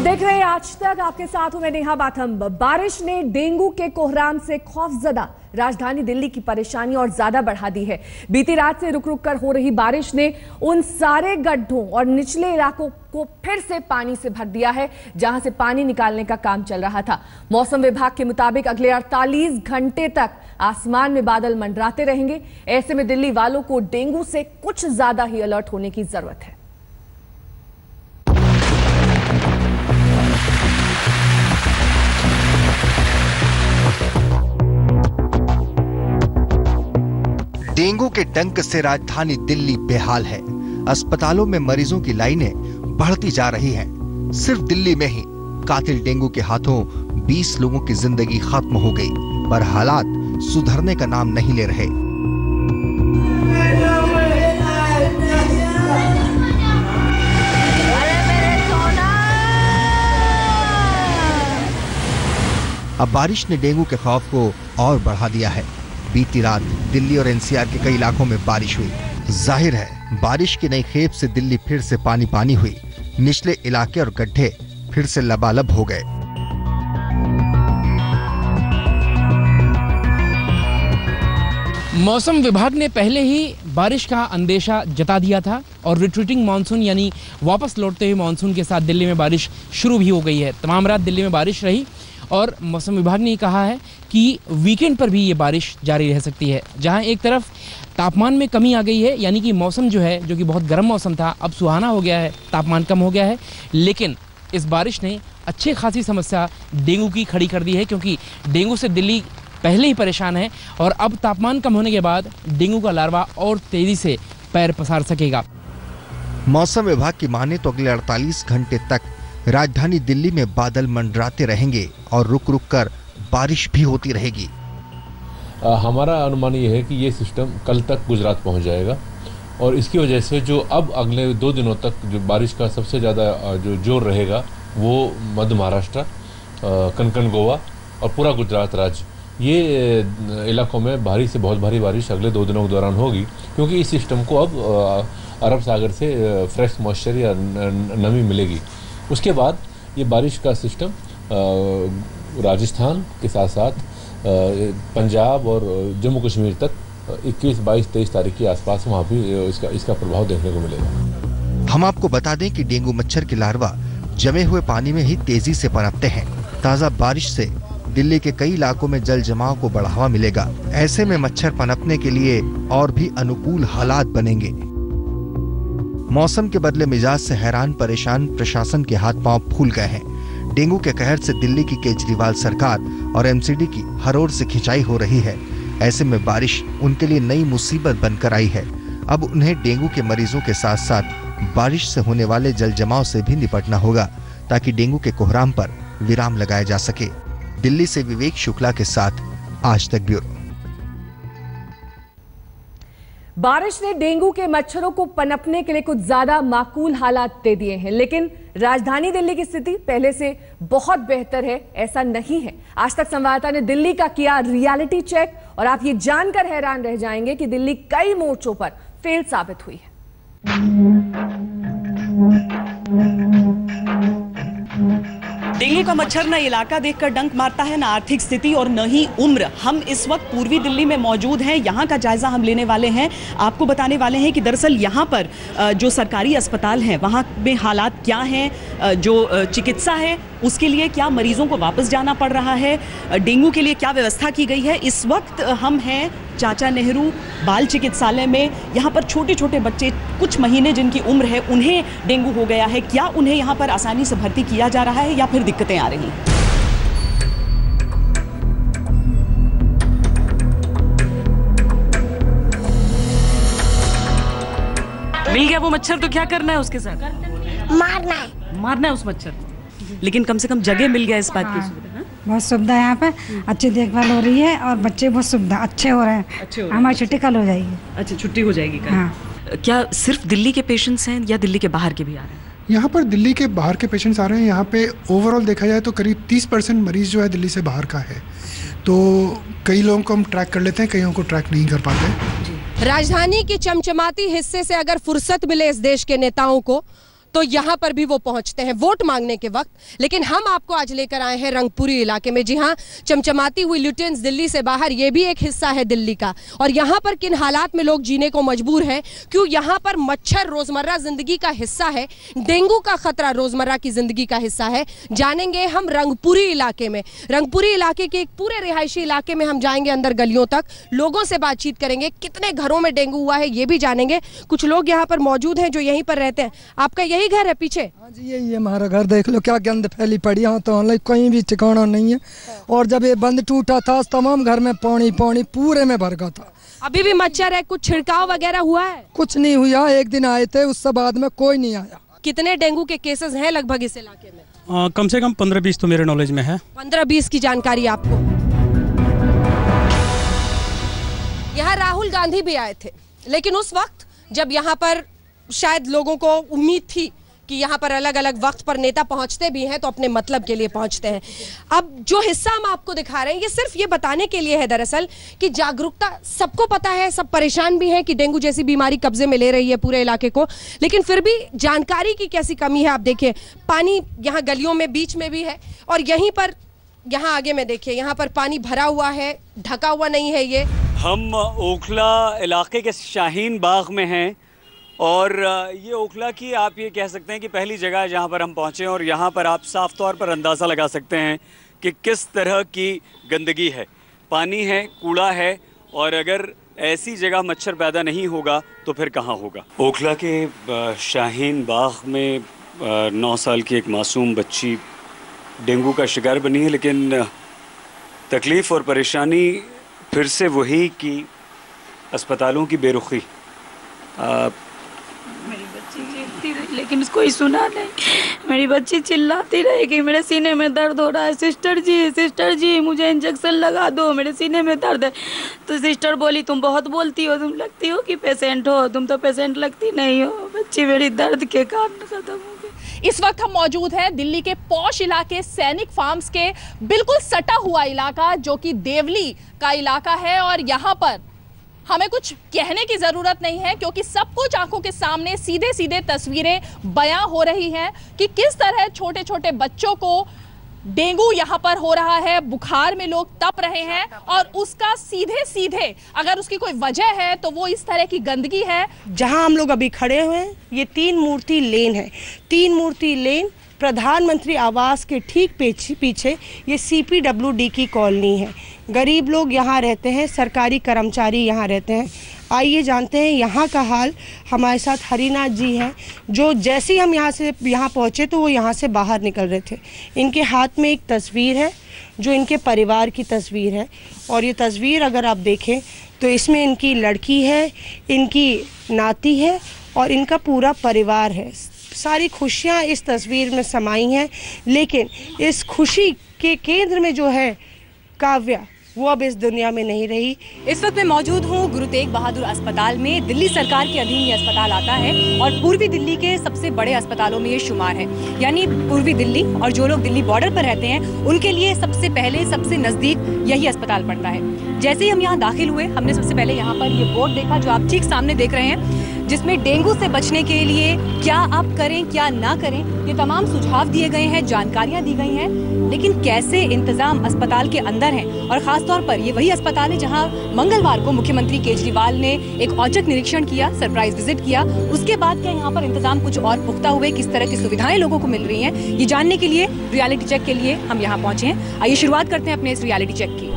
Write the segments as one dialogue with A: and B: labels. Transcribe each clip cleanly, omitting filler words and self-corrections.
A: देख रहे हैं आज तक, आपके साथ हूं मैं नेहा बाथम। बारिश ने डेंगू के कोहराम से खौफजदा राजधानी दिल्ली की परेशानी और ज्यादा बढ़ा दी है। बीती रात से रुक रुक कर हो रही बारिश ने उन सारे गड्ढों और निचले इलाकों को फिर से पानी से भर दिया है जहां से पानी निकालने का काम चल रहा था। मौसम विभाग के मुताबिक अगले 48 घंटे तक आसमान में बादल मंडराते रहेंगे। ऐसे में दिल्ली वालों को डेंगू से कुछ ज्यादा ही अलर्ट होने की जरूरत है।
B: डेंगू के डंक से राजधानी दिल्ली बेहाल है। अस्पतालों में मरीजों की लाइनें बढ़ती जा रही हैं। सिर्फ दिल्ली में ही कातिल डेंगू के हाथों 20 लोगों की जिंदगी खत्म हो गई, पर हालात सुधरने का नाम नहीं ले रहे। अब बारिश ने डेंगू के खौफ को और बढ़ा दिया है। बीती रात दिल्ली और एनसीआर के कई इलाकों में बारिश हुई। जाहिर है बारिश की नई खेप से दिल्ली फिर से पानी पानी हुई। निचले इलाके और गड्ढे फिर से लबालब हो गए।
C: मौसम विभाग ने पहले ही बारिश का अंदेशा जता दिया था और रिट्रीटिंग मानसून यानी वापस लौटते हुए मानसून के साथ दिल्ली में बारिश शुरू भी हो गई है। तमाम रात दिल्ली में बारिश रही और मौसम विभाग ने कहा है कि वीकेंड पर भी ये बारिश जारी रह सकती है। जहां एक तरफ तापमान में कमी आ गई है, यानी कि मौसम जो है, जो कि बहुत गर्म मौसम था, अब सुहाना हो गया है, तापमान कम हो गया है। लेकिन इस बारिश ने अच्छी खासी समस्या डेंगू की खड़ी कर दी है, क्योंकि डेंगू से दिल्ली पहले ही परेशान है और अब तापमान कम होने के बाद डेंगू का लार्वा और तेजी से पैर पसार सकेगा।
B: मौसम विभाग की माने तो अगले 48 घंटे तक राजधानी दिल्ली में बादल मंडराते रहेंगे और रुक रुक कर बारिश भी होती रहेगी।
D: हमारा अनुमान ये है कि ये सिस्टम कल तक गुजरात पहुंच जाएगा और इसकी वजह से जो अब अगले 2 दिनों तक जो बारिश का सबसे ज़्यादा जो जोर रहेगा वो मध्य महाराष्ट्र, कंकण गोवा और पूरा गुजरात राज्य, ये इलाकों में भारी से बहुत भारी बारिश अगले 2 दिनों के दौरान होगी, क्योंकि इस सिस्टम को अब अरब सागर से फ्रेश मॉइस्चर या नमी मिलेगी। उसके बाद ये बारिश का सिस्टम राजस्थान के साथ साथ पंजाब और जम्मू कश्मीर तक 21, 22, 23 तारीख के आसपास वहाँ भी इसका प्रभाव देखने को मिलेगा।
B: हम आपको बता दें कि डेंगू मच्छर के लार्वा जमे हुए पानी में ही तेजी से पनपते हैं। ताज़ा बारिश से दिल्ली के कई इलाकों में जल जमाव को बढ़ावा मिलेगा। ऐसे में मच्छर पनपने के लिए और भी अनुकूल हालात बनेंगे। मौसम के बदले मिजाज से हैरान परेशान प्रशासन के हाथ पांव फूल गए हैं। डेंगू के कहर से दिल्ली की केजरीवाल सरकार और एमसीडी की हर ओर से खिंचाई हो रही है। ऐसे में बारिश उनके लिए नई मुसीबत बनकर आई है। अब उन्हें डेंगू के मरीजों के साथ साथ बारिश से होने वाले जल जमाव से भी निपटना होगा, ताकि डेंगू के कोहराम पर विराम लगाया जा सके। दिल्ली से विवेक शुक्ला के साथ आज तक ब्यूरो।
A: बारिश ने डेंगू के मच्छरों को पनपने के लिए कुछ ज्यादा माकूल हालात दे दिए हैं, लेकिन राजधानी दिल्ली की स्थिति पहले से बहुत बेहतर है ऐसा नहीं है। आज तक संवाददाता ने दिल्ली का किया रियलिटी चेक और आप ये जानकर हैरान रह जाएंगे कि दिल्ली कई मोर्चों पर फेल साबित हुई है।
E: डेंगू का मच्छर न इलाका देखकर डंक मारता है, न आर्थिक स्थिति और न ही उम्र। हम इस वक्त पूर्वी दिल्ली में मौजूद हैं। यहाँ का जायजा हम लेने वाले हैं। आपको बताने वाले हैं कि दरअसल यहाँ पर जो सरकारी अस्पताल हैं वहाँ में हालात क्या हैं, जो चिकित्सा है उसके लिए क्या मरीजों को वापस जाना पड़ रहा है, डेंगू के लिए क्या व्यवस्था की गई है। इस वक्त हम हैं चाचा नेहरू बाल चिकित्सालय में। यहाँ पर छोटे छोटे बच्चे, कुछ महीने जिनकी उम्र है, उन्हें डेंगू हो गया है। क्या उन्हें यहाँ पर आसानी से भर्ती किया जा रहा है या फिर दिक्कतें आ रही हैं? मिल गया वो मच्छर तो क्या करना है उसके साथ? मारना है उस मच्छर को। लेकिन कम से कम जगह मिल गया इस बात की सुविधा।
F: बहुत सुविधा है यहाँ पे, अच्छी देखभाल हो रही है और बच्चे बहुत सुविधा अच्छे हो रहे हैं। हमारी छुट्टी कल हो जाएगी। अच्छा, छुट्टी हो जाएगी कल। हाँ।
E: क्या सिर्फ दिल्ली के पेशेंट्स हैं या दिल्ली के बाहर के भी आ रहे हैं?
G: यहाँ पर दिल्ली के बाहर के पेशेंट्स आ रहे हैं। यहाँ पे ओवरऑल देखा जाए तो करीब 30% मरीज जो है दिल्ली से बाहर का है। तो कई लोगों को हम ट्रैक कर लेते हैं, कईयों को ट्रैक नहीं कर पाते।
H: राजधानी के चमचमाती हिस्से से अगर फुर्सत मिले इस देश के नेताओं को तो यहाँ पर भी वो पहुंचते हैं वोट मांगने के वक्त। लेकिन हम आपको आज लेकर आए हैं रंगपुरी इलाके में। जी हाँ, चमचमाती हुई लुटेंस दिल्ली से बाहर, ये भी एक हिस्सा है दिल्ली का। और यहाँ पर किन हालात में लोग जीने को मजबूर हैं, क्यों यहाँ पर मच्छर रोजमर्रा जिंदगी का हिस्सा है, डेंगू का खतरा रोजमर्रा की जिंदगी का हिस्सा है, जानेंगे हम रंगपुरी इलाके में। रंगपुरी इलाके के एक पूरे रिहायशी इलाके में हम जाएंगे अंदर गलियों तक, लोगों से बातचीत करेंगे, कितने घरों में डेंगू हुआ है ये भी जानेंगे। कुछ लोग यहाँ पर मौजूद हैं जो यहीं पर रहते हैं। आपका यही घर है पीछे?
I: हाँ जी, यही है हमारा घर। देख लो क्या गंद फैली पड़ी, यहाँ तो ऑनलाइन कहीं भी ठिकाना नहीं है। और जब ये बंद टूटा था तमाम घर में पानी पानी पूरे में भर गया था।
H: अभी भी मच्छर है? कुछ छिड़काव वगैरह हुआ है?
I: कुछ नहीं हुआ, एक दिन आए थे, उससे बाद में कोई नहीं आया।
H: कितने डेंगू के केसेस हैं लगभग इस इलाके में?
J: कम से कम 15-20 तो मेरे नॉलेज में है।
H: 15-20 की जानकारी आपको? यहाँ राहुल गांधी भी आए थे, लेकिन उस वक्त जब यहाँ पर शायद लोगों को उम्मीद थी कि यहाँ पर अलग अलग वक्त पर नेता पहुँचते भी हैं तो अपने मतलब के लिए पहुँचते हैं। अब जो हिस्सा हम आपको दिखा रहे हैं ये सिर्फ ये बताने के लिए है दरअसल कि जागरूकता सबको पता है, सब परेशान भी हैं कि डेंगू जैसी बीमारी कब्जे में ले रही है पूरे इलाके को, लेकिन फिर भी जानकारी की कैसी कमी है। आप देखिए पानी यहाँ गलियों में बीच में भी है और यहीं पर यहाँ आगे में देखिए यहाँ पर पानी भरा हुआ है, ढका हुआ नहीं है। ये
K: हम ओखला इलाके के शाहीन बाग में हैं और ये ओखला की आप ये कह सकते हैं कि पहली जगह है जहाँ पर हम पहुँचे और यहाँ पर आप साफ तौर पर अंदाज़ा लगा सकते हैं कि किस तरह की गंदगी है। पानी है, कूड़ा है और अगर ऐसी जगह मच्छर पैदा नहीं होगा तो फिर कहाँ होगा। ओखला के शाहीन बाग में 9 साल की एक मासूम बच्ची डेंगू का शिकार बनी है, लेकिन तकलीफ़ और परेशानी फिर से वही कि अस्पतालों की बेरुखी।
L: मेरी बच्ची चीखती रही लेकिन कोई सुना नहीं। मेरी बच्ची चिल्लाती रहेगी, मेरे सीने में दर्द हो रहा है, सिस्टर जी मुझे इंजेक्शन लगा दो, मेरे सीने में दर्द है। तो सिस्टर बोली तुम बहुत बोलती हो, तुम लगती हो कि पेशेंट हो, तुम तो पेशेंट लगती नहीं हो। बच्ची मेरी दर्द के कारण खत्म हो गई।
M: इस वक्त हम मौजूद हैं दिल्ली के पॉश इलाके सैनिक फार्म्स के बिल्कुल सटा हुआ इलाका जो कि देवली का इलाका है और यहाँ पर हमें कुछ कहने की जरूरत नहीं है क्योंकि सब कुछ आंखों के सामने सीधे सीधे तस्वीरें बयां हो रही हैं कि किस तरह छोटे छोटे बच्चों को डेंगू यहाँ पर हो रहा है, बुखार में लोग तप रहे हैं और उसका सीधे सीधे अगर उसकी कोई वजह है तो वो इस तरह की गंदगी है।
N: जहाँ हम लोग अभी खड़े हुए हैं ये 3 मूर्ति लेन है। 3 मूर्ति लेन प्रधानमंत्री आवास के ठीक पीछे ये CPWD की कॉलोनी है। गरीब लोग यहाँ रहते हैं, सरकारी कर्मचारी यहाँ रहते हैं। आइए जानते हैं यहाँ का हाल। हमारे साथ हरिनाथ जी हैं जो जैसे ही हम यहाँ पहुँचे तो वो यहाँ से बाहर निकल रहे थे। इनके हाथ में एक तस्वीर है जो इनके परिवार की तस्वीर है और ये तस्वीर अगर आप देखें तो इसमें इनकी लड़की है, इनकी नाती है और इनका पूरा परिवार है। सारी खुशियाँ इस तस्वीर में समाई हैं, लेकिन इस खुशी के केंद्र में जो है काव्या वो अब इस दुनिया में नहीं रही।
E: इस वक्त मैं मौजूद हूँ गुरु तेग बहादुर अस्पताल में। दिल्ली सरकार के अधीन ये अस्पताल आता है और पूर्वी दिल्ली के सबसे बड़े अस्पतालों में ये शुमार है। यानी पूर्वी दिल्ली और जो लोग दिल्ली बॉर्डर पर रहते हैं उनके लिए सबसे पहले सबसे नज़दीक यही अस्पताल पड़ता है। जैसे ही हम यहाँ दाखिल हुए हमने सबसे पहले यहाँ पर ये बोर्ड देखा जो आप ठीक सामने देख रहे हैं, जिसमें डेंगू से बचने के लिए क्या आप करें क्या ना करें ये तमाम सुझाव दिए गए हैं, जानकारियाँ दी गई हैं। लेकिन कैसे इंतजाम अस्पताल के अंदर हैं और ख़ास तौर पर ये वही अस्पताल है जहां मंगलवार को मुख्यमंत्री केजरीवाल ने एक औचक निरीक्षण किया, सरप्राइज विजिट किया। उसके बाद क्या यहाँ पर इंतजाम कुछ और पुख्ता हुए, किस तरह की सुविधाएं लोगों को मिल रही हैं, ये जानने के लिए रियलिटी चेक के लिए हम यहाँ पहुँचे हैं। आइए शुरुआत करते हैं अपने इस रियलिटी चेक की।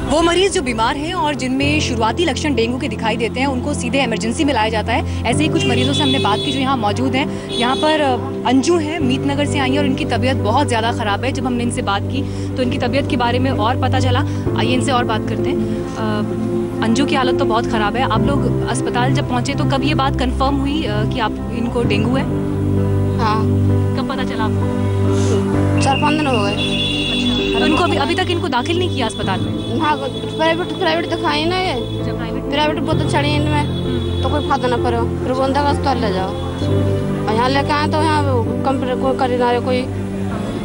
E: वो मरीज जो बीमार हैं और जिनमें शुरुआती लक्षण डेंगू के दिखाई देते हैं उनको सीधे इमरजेंसी में लाया जाता है। ऐसे ही कुछ मरीजों से हमने बात की जो यहाँ मौजूद हैं। यहाँ पर अंजू हैं, मीतनगर से आई हैं और इनकी तबीयत बहुत ज़्यादा ख़राब है। जब हमने इनसे बात की तो इनकी तबीयत के बारे में और पता चला। आइए इनसे और बात करते हैं। अंजू की हालत तो बहुत ख़राब है। आप लोग अस्पताल जब पहुँचे तो कब ये बात कन्फर्म हुई कि आप इनको डेंगू है?
O: हाँ।
E: कब पता चला आपको?
O: 4-5 दिन हो गए। तो इनको अभी तक इनको दाखिल नहीं किया अस्पताल में?
P: हाँ, प्राइवेट दिखाई ना, ये प्राइवेट बहुत चढ़ी इनमें, तो कोई फायदा ना करो, फिर गोंदा का अस्पताल ले जाओ। और यहाँ लेके आए तो यहाँ कंप्यूटर कोई करी ना रहे, कोई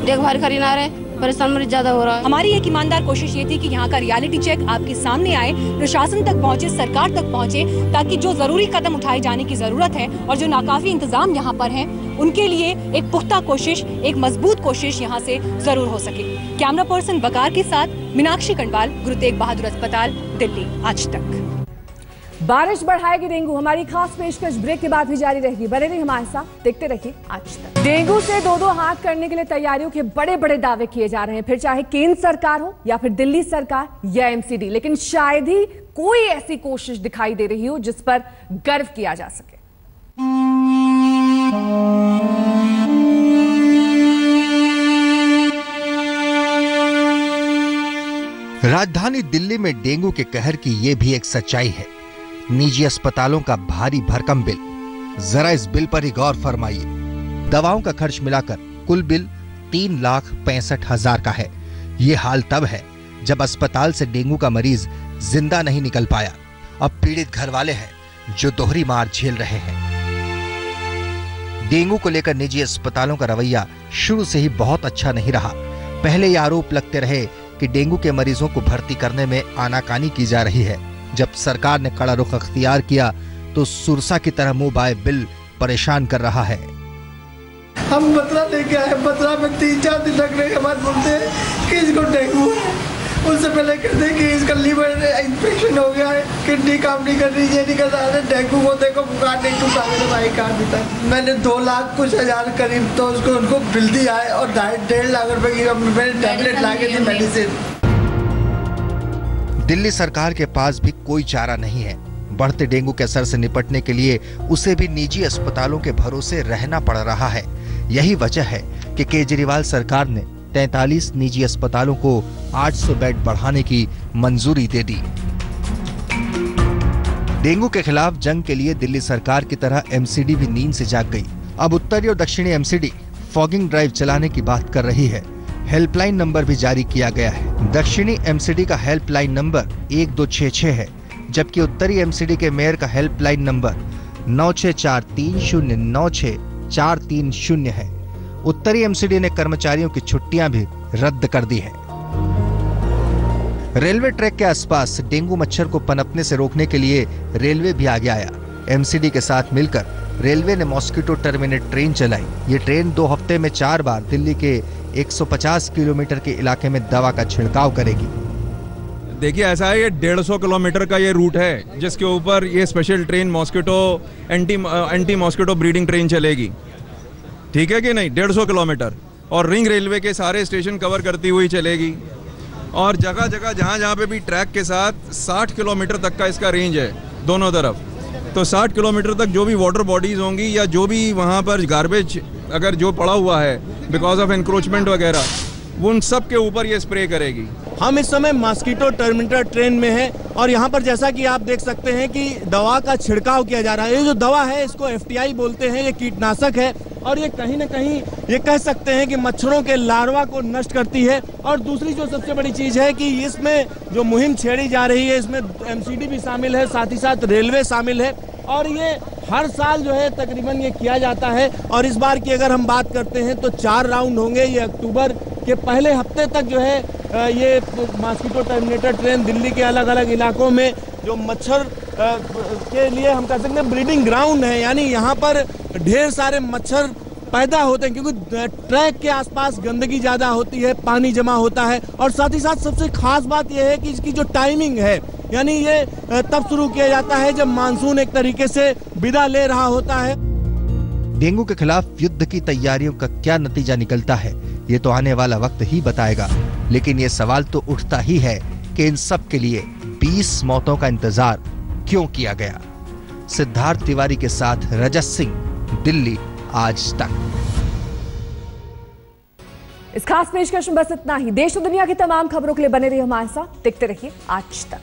P: देखभाल करी ना रहे, परेशान मरीज ज्यादा हो रहा है।
O: हमारी एक ईमानदार कोशिश ये थी कि यहाँ का रियलिटी चेक आपके सामने आए, प्रशासन तक पहुँचे, सरकार तक पहुँचे, ताकि जो जरूरी कदम उठाए जाने की जरूरत है और जो नाकाफी इंतजाम यहाँ पर हैं, उनके लिए एक पुख्ता कोशिश, एक मजबूत कोशिश यहाँ से जरूर हो सके। कैमरा पर्सन वकार के साथ मीनाक्षी कंडवाल, गुरु तेग बहादुर अस्पताल, दिल्ली। आज तक।
A: बारिश बढ़ाएगी डेंगू, हमारी खास पेशकश ब्रेक के बाद भी जारी रहेगी। बने रहिए हमारे साथ, देखते रहिए आज तक। डेंगू से दो हाथ करने के लिए तैयारियों के बड़े बड़े दावे किए जा रहे हैं, फिर चाहे केंद्र सरकार हो या फिर दिल्ली सरकार या एमसीडी, लेकिन शायद ही कोई ऐसी कोशिश दिखाई दे रही हो जिस पर गर्व किया जा सके।
B: राजधानी दिल्ली में डेंगू के कहर की यह भी एक सच्चाई है। निजी अस्पतालों का भारी भरकम बिल, जरा इस बिल पर ही गौर फरमाइए। दवाओं का खर्च मिलाकर कुल बिल 3,65,000 का है। ये हाल तब है जब अस्पताल से डेंगू का मरीज जिंदा नहीं निकल पाया। अब पीड़ित घर वाले हैं जो दोहरी मार झेल रहे हैं। डेंगू को लेकर निजी अस्पतालों का रवैया शुरू से ही बहुत अच्छा नहीं रहा। पहले ये आरोप लगते रहे कि डेंगू के मरीजों को भर्ती करने में आनाकानी की जा रही है। जब सरकार ने कड़ा रुख अख्तियार किया तो सुरसा की तरह मुंह बाए बिल परेशान कर रहा है।
Q: हम बतरा लेके आए, बतरा में 3-4 दिन लग रहे, हमारे बोलते हैं कि इसको डेंगू है। उससे पहले कहते हैं कि इसका लीवर इन्फेक्शन हो गया है, किडनी काम नहीं कर रही, ये नहीं कर रहा है। डेंगू को देखो बुखार नहीं टूटा मेरे भाई का अभी तक। मैंने 2 लाख कुछ हजार करीब तो उसको उनको बिल दिया है और 1.5 लाख रुपए की मैंने टैबलेट ला के दी, मेडिसिन।
B: दिल्ली सरकार के पास भी कोई चारा नहीं है। बढ़ते डेंगू के असर से निपटने के लिए उसे भी निजी अस्पतालों के भरोसे रहना पड़ रहा है। यही वजह है कि केजरीवाल सरकार ने 43 निजी अस्पतालों को 800 बेड बढ़ाने की मंजूरी दे दी। डेंगू के खिलाफ जंग के लिए दिल्ली सरकार की तरह एमसीडी भी नींद से जाग गई। अब उत्तरी और दक्षिणी एमसीडी फॉगिंग ड्राइव चलाने की बात कर रही है। हेल्पलाइन नंबर भी जारी किया गया है। दक्षिणी एमसीडी का हेल्पलाइन नंबर 1266 है, जबकि उत्तरी एमसीडी के मेयर का हेल्पलाइन नंबर 9643096430 है। उत्तरी एमसीडी ने कर्मचारियों की छुट्टियां भी रद्द कर दी है। रेलवे ट्रैक के आसपास डेंगू मच्छर को पनपने से रोकने के लिए रेलवे भी आगे आया। एमसीडी के साथ मिलकर रेलवे ने मॉस्किटो टर्मिनेट ट्रेन चलाई। ये ट्रेन 2 हफ्ते में 4 बार दिल्ली के 150 किलोमीटर के इलाके में दवा का छिड़काव करेगी।
R: देखिए ऐसा है, ये 150 किलोमीटर का ये रूट है जिसके ऊपर ये special train mosquito anti mosquito breeding train चलेगी। ठीक है कि नहीं, 150 किलोमीटर, और रिंग रेलवे के सारे स्टेशन कवर करती हुई चलेगी। और जगह जगह जहाँ पे भी ट्रैक के साथ 60 किलोमीटर तक का इसका रेंज है दोनों तरफ। तो 60 किलोमीटर तक जो भी वाटर बॉडीज होंगी या जो भी वहाँ पर गार्बेज अगर जो पड़ा हुआ है बिकॉज ऑफ एनक्रोचमेंट वगैरह, वो उन सब के ऊपर ये स्प्रे करेगी।
S: हम इस समय मॉस्किटो टर्मिनेट ट्रेन में हैं और यहाँ पर जैसा कि आप देख सकते हैं कि दवा का छिड़काव किया जा रहा है। ये जो दवा है इसको FTI बोलते हैं, ये कीटनाशक है और ये कहीं ना कहीं ये कह सकते हैं कि मच्छरों के लार्वा को नष्ट करती है। और दूसरी जो सबसे बड़ी चीज़ है कि इसमें जो मुहिम छेड़ी जा रही है इसमें MCD भी शामिल है, साथ ही साथ रेलवे शामिल है और ये हर साल जो है तकरीबन ये किया जाता है। और इस बार की अगर हम बात करते हैं तो 4 राउंड होंगे। ये अक्टूबर के पहले हफ्ते तक जो है ये मॉस्किटो टर्मिनेटर ट्रेन दिल्ली के अलग अलग इलाकों में जो मच्छर के लिए हम कह सकते हैं ब्रीडिंग ग्राउंड है, यानी यहाँ पर ढेर सारे मच्छर पैदा होते हैं क्योंकि ट्रैक के आसपास गंदगी ज़्यादा होती है, पानी जमा होता है। और साथ ही साथ सबसे खास बात यह है कि इसकी जो टाइमिंग है, यानी ये तब शुरू किया जाता है जब मानसून एक तरीके से विदा ले रहा होता है।
B: डेंगू के खिलाफ युद्ध की तैयारियों का क्या नतीजा निकलता है ये तो आने वाला वक्त ही बताएगा, लेकिन ये सवाल तो उठता ही है कि इन सब के लिए 20 मौतों का इंतजार क्यों किया गया। सिद्धार्थ तिवारी के साथ रजत सिंह, दिल्ली आज तक।
A: इस खास पेशकश में बस इतना ही। देश और दुनिया की तमाम खबरों के लिए बने रहिए हमारे साथ, देखते रहिए आज तक।